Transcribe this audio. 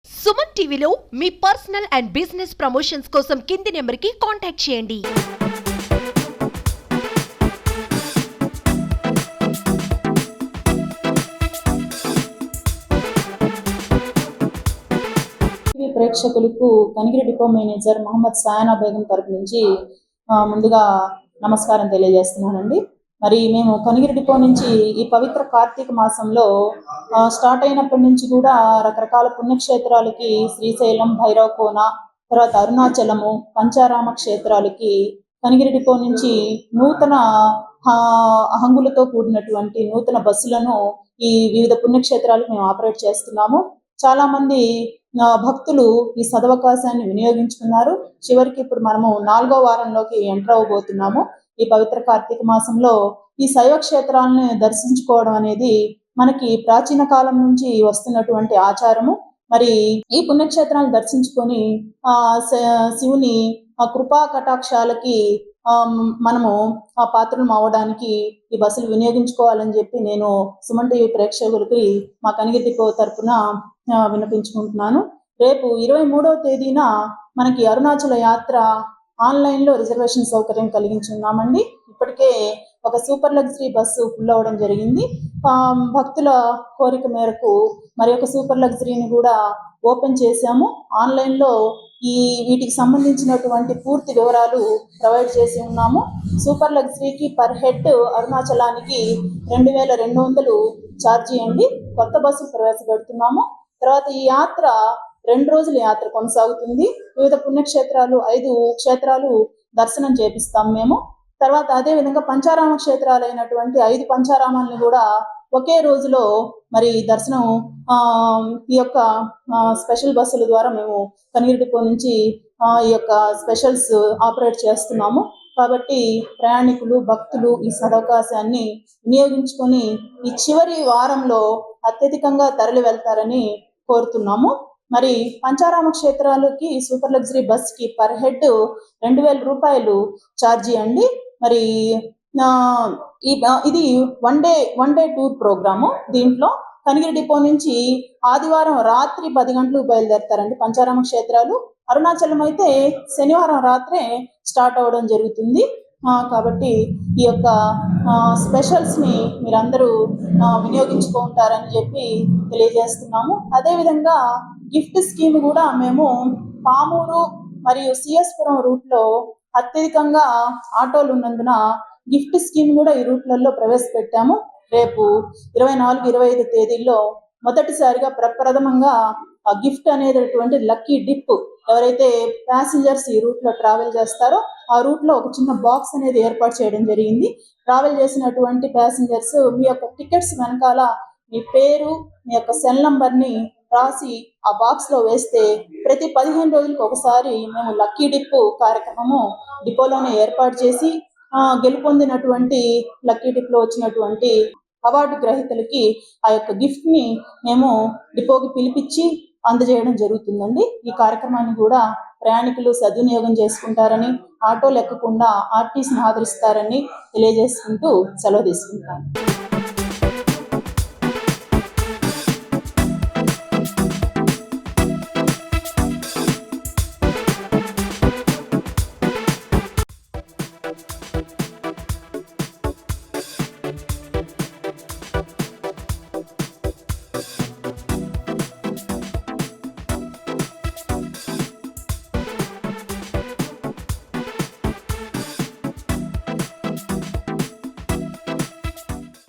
సుమన్ టీవీలో మీ personal and business promotions కోసం కింది నెంబర్కి కాంటాక్ట్ చేయండి. ప్రేక్షకులకు కనిగిరి డిపో మేనేజర్ మహమ్మద్ సాయనా బేగం తరపు నుంచి ముందుగా నమస్కారం తెలియజేస్తున్నానండి. మరి మేము కనిగిరి డిపో నుంచి ఈ పవిత్ర కార్తీక మాసంలో స్టార్ట్ అయినప్పటి నుంచి కూడా రకరకాల పుణ్యక్షేత్రాలకి శ్రీశైలం, భైరవకోన, తర్వాత అరుణాచలము, పంచారామ క్షేత్రాలకి కనిగిరి డిపో నుంచి నూతన హంగులతో కూడినటువంటి నూతన బస్సులను ఈ వివిధ పుణ్యక్షేత్రాలకు మేము ఆపరేట్ చేస్తున్నాము. చాలా మంది భక్తులు ఈ సదవకాశాన్ని వినియోగించుకున్నారు. చివరికి ఇప్పుడు మనము 4వ వారంలోకి ఎంటర్ అవ్వబోతున్నాము. ఈ పవిత్ర కార్తీక మాసంలో ఈ శైవ క్షేత్రాలను దర్శించుకోవడం అనేది మనకి ప్రాచీన కాలం నుంచి వస్తున్నటువంటి ఆచారము. మరి ఈ పుణ్యక్షేత్రాలను దర్శించుకొని శివుని కృపా కటాక్షాలకి మనము పాత్రలు అవ్వడానికి ఈ బస్సులు వినియోగించుకోవాలని చెప్పి నేను సుమన్ టీవీ ప్రేక్షకులకి మా కనిగిరి డిపో తరపున వినిపించుకుంటున్నాను. రేపు 23వ తేదీన మనకి అరుణాచల యాత్ర ఆన్లైన్లో రిజర్వేషన్ సౌకర్యం కలిగించున్నామండి. ఇప్పటికే ఒక సూపర్ లగ్జరీ బస్సు ఫుల్ అవ్వడం జరిగింది. భక్తుల కోరిక మేరకు మరి ఒక సూపర్ లగ్జరీని కూడా ఓపెన్ చేశాము. ఆన్లైన్లో వీటికి సంబంధించినటువంటి పూర్తి వివరాలు ప్రొవైడ్ చేసి ఉన్నాము. సూపర్ లగ్జరీకి పర్ హెడ్ అరుణాచలానికి 2200 ఛార్జీ అండి. కొత్త బస్సు ప్రవేశపెడుతున్నాము. తర్వాత ఈ యాత్ర 2 రోజుల యాత్ర కొనసాగుతుంది. వివిధ పుణ్యక్షేత్రాలు 5 క్షేత్రాలు దర్శనం చేపిస్తాం మేము. తర్వాత అదేవిధంగా పంచారామ క్షేత్రాలు అయినటువంటి 5 పంచారామాలను కూడా ఒకే రోజులో మరి దర్శనం ఈ యొక్క స్పెషల్ బస్సుల ద్వారా మేము కనిగిరి డిపో నుంచి ఈ యొక్క స్పెషల్స్ ఆపరేట్ చేస్తున్నాము. కాబట్టి ప్రయాణికులు, భక్తులు ఈ సదవకాశాన్ని వినియోగించుకొని ఈ చివరి వారంలో అత్యధికంగా తరలి వెళ్తారని కోరుతున్నాము. మరి పంచారామ క్షేత్రాలకి సూపర్ లగ్జరీ బస్కి పర్ హెడ్ 2000 రూపాయలు ఛార్జీ అండి. మరి ఇది వన్ డే టూర్ ప్రోగ్రాము. దీంట్లో కనిగిరి డిపో నుంచి ఆదివారం రాత్రి 10 గంటలకు బయలుదేరతారండి పంచారామ క్షేత్రాలు. అరుణాచలం అయితే శనివారం రాత్రే స్టార్ట్ అవ్వడం జరుగుతుంది. కాబట్టి ఈ యొక్క స్పెషల్స్ని మీరందరూ వినియోగించుకుంటారని చెప్పి తెలియజేస్తున్నాము. అదేవిధంగా గిఫ్ట్ స్కీమ్ కూడా మేము పామూరు మరియు సిఎస్పురం రూట్లో అత్యధికంగా ఆటోలు ఉన్నందున గిఫ్ట్ స్కీమ్ కూడా ఈ రూట్లలో ప్రవేశపెట్టాము. రేపు 24, 25 తేదీల్లో మొదటిసారిగా ప్రప్రథమంగా ఆ గిఫ్ట్ అనేటటువంటి లక్కీ డిప్ ఎవరైతే ప్యాసింజర్స్ ఈ రూట్లో ట్రావెల్ చేస్తారో ఆ రూట్లో ఒక చిన్న బాక్స్ అనేది ఏర్పాటు చేయడం జరిగింది. ట్రావెల్ చేసినటువంటి ప్యాసింజర్స్ మీ యొక్క టికెట్స్ వెనకాల మీ పేరు, మీ యొక్క సెల్ నంబర్ని రాసి ఆ బాక్స్లో వేస్తే ప్రతి 15 రోజులకు ఒకసారి మేము లక్కీ డిప్ కార్యక్రమము డిపోలోనే ఏర్పాటు చేసి గెలుపొందినటువంటి లక్కీ డిప్లో వచ్చినటువంటి అవార్డు గ్రహీతలకి ఆ యొక్క గిఫ్ట్ని మేము డిపోకి పిలిపించి అందజేయడం జరుగుతుందండి. ఈ కార్యక్రమాన్ని కూడా ప్రయాణికులు సద్వినియోగం చేసుకుంటారని, ఆటోలు ఎక్కకుండా ఆర్టీసీని ఆదరిస్తారని తెలియజేసుకుంటూ సెలవు తీసుకుంటాను.